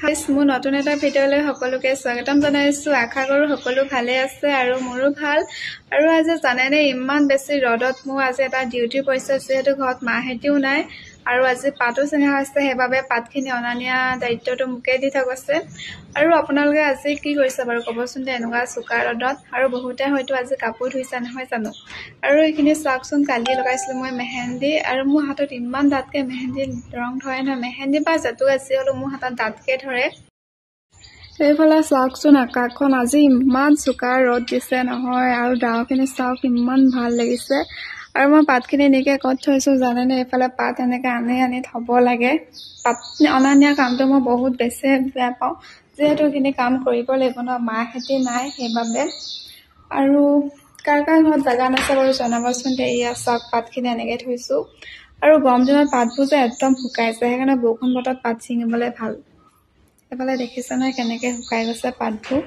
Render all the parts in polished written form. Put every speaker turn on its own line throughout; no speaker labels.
হাইছ মোৰ নতুন এটা ভিডিঅ'লৈ সকলোকে স্বাগতম জনাইছোঁ। আশা কৰোঁ সকলো ভালে আছে আৰু মোৰো ভাল। আৰু আজি জানেনে ইমান বেছি ৰ'দত মোৰ আজি এটা ডিউটি পৰিছে, যিহেতু ঘৰত মাহেঁতিও নাই আৰু আজি পাতো চিঙা হৈছে, সেইবাবে পাতখিনি অনা নিয়া দায়িত্বটো মোকে দি থৈ গৈছে। আৰু আপোনালোকে আজি কি কৰিছে বাৰু ক'বচোন দে, এনেকুৱা চোকা ৰ'দত। আৰু বহুতে হয়তো আজি কাপোৰ ধুইছে নহয় জানো। আৰু এইখিনি চাওকচোন, কালি লগাইছিলোঁ মই মেহেন্দি, আৰু মোৰ হাতত ইমান ডাঠকৈ মেহেন্দি ৰং ধৰে নহয়, মেহেন্দি বা জেতুকা যি হ'লেও মোৰ হাতত ডাঠকৈ ধৰে। এইফালে চাওকচোন, আকাশখন আজি ইমান চোকা ৰ'দ দিছে নহয়, আৰু ডাৱৰখিনি চাওক ইমান ভাল লাগিছে। আৰু মই পাতখিনি এনেকৈ ক'ত থৈছোঁ জানেনে, এইফালে পাত এনেকৈ আনি থ'ব লাগে। পাত অনা নিয়া কামটো মই বহুত বেছি বেয়া পাওঁ, যিহেতু এইখিনি কাম কৰিব লাগিব ন, মাহেঁতি নাই সেইবাবে। আৰু কাৰ ঘৰত জেগা নাছে বাৰু জনাবচোন দে। এয়া চাওক, পাতখিনি এনেকৈ থৈছোঁ। আৰু গৰম দিনত পাতবোৰ যে একদম শুকাইছে, সেইকাৰণে বৰষুণ বতৰত পাত ছিঙিবলৈ ভাল। এইফালে দেখিছে নহয় কেনেকৈ শুকাই গৈছে পাতবোৰ।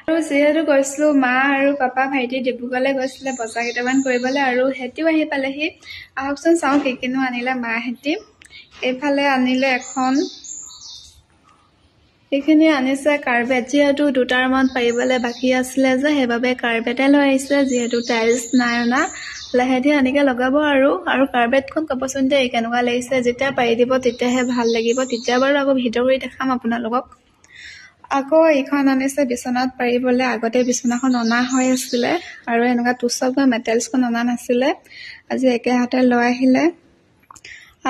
আৰু যিহেতু গৈছিলোঁ, মা আৰু পাপা ভাইটি ডিব্ৰুগড়লৈ গৈছিলে বজাৰ কেইটামান কৰিবলৈ, আৰু সিহঁতিও আহি পালেহি। আহকচোন চাওঁ কি কিনো আনিলে মাহেঁতি। এইফালে আনিলে এখন, এইখিনি আনিছে কাৰ্পেট, যিহেতু দুটাৰ মান পাৰিবলৈ বাকী আছিলে যে, সেইবাবে কাৰ্পেটে লৈ আহিছে, যিহেতু টাইলছ নাই অনা। লাহেকৈ আনিকে লগাব আৰু কাৰ্পেটখন ক'বচোন দেই কেনেকুৱা লাগিছে। যেতিয়া পাৰি দিব তেতিয়াহে ভাল লাগিব, তেতিয়া বাৰু আকৌ ভিডিঅ' কৰি দেখাম আপোনালোকক। আকৌ এইখন আনিছে বিচনাত পাৰিবলৈ। আগতে বিচনাখন অনা হৈ আছিলে, আৰু এনেকুৱা টুচক বা মেটেলছখন অনা নাছিলে, আজি একে হাতে লৈ আহিলে।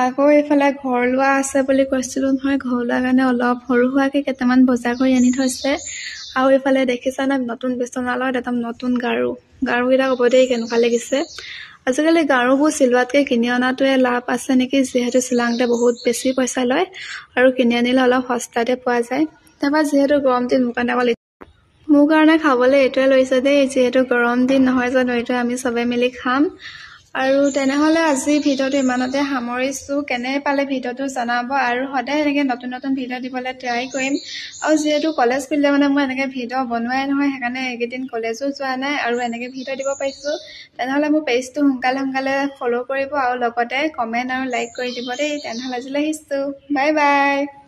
আকৌ এইফালে ঘৰ লোৱা আছে বুলি কৈছিলোঁ নহয়, ঘৰ লোৱাৰ কাৰণে অলপ সৰু সুৰাকৈ কেইটামান বজাৰ কৰি আনি থৈছে। আৰু এইফালে দেখিছানে নতুন বিচনাৰ লগত একদম নতুন গাৰুকেইটা ক'ব দেই কেনেকুৱা লাগিছে। আজিকালি গাৰুবোৰ চিলোৱাতকৈ কিনি অনাটোৱে লাভ আছে নেকি, যিহেতু চিলাওঁতে বহুত বেছি পইচা লয়, আৰু কিনি আনিলে অলপ সস্তাতে পোৱা যায়। তাৰপৰা যিহেতু গৰম দিন মোৰ কাৰণে খাবলৈ এইটোৱে লৈছে দেই, যিহেতু গৰম দিন নহয় জানো, এইটোৱে আমি চবে মিলি খাম। আৰু তেনেহ'লে আজি ভিডিঅ'টো ইমানতে সামৰিছোঁ। কেনে পালে ভিডিঅ'টো জনাব, আৰু সদায় এনেকৈ নতুন নতুন ভিডিঅ' দিবলৈ ট্ৰাই কৰিম। আৰু যিহেতু কলেজ খুলিলে মানে মই এনেকৈ ভিডিঅ' বনোৱাই নহয়, সেইকাৰণে এইকেইদিন কলেজো যোৱা নাই আৰু এনেকৈ ভিডিঅ' দিব পাৰিছোঁ। তেনেহ'লে মোৰ পেজটো সোনকালে ফ'ল' কৰিব, আৰু লগতে কমেণ্ট আৰু লাইক কৰি দিব দেই। তেনেহ'লে আজিলৈ আহিছোঁ, বাই বাই।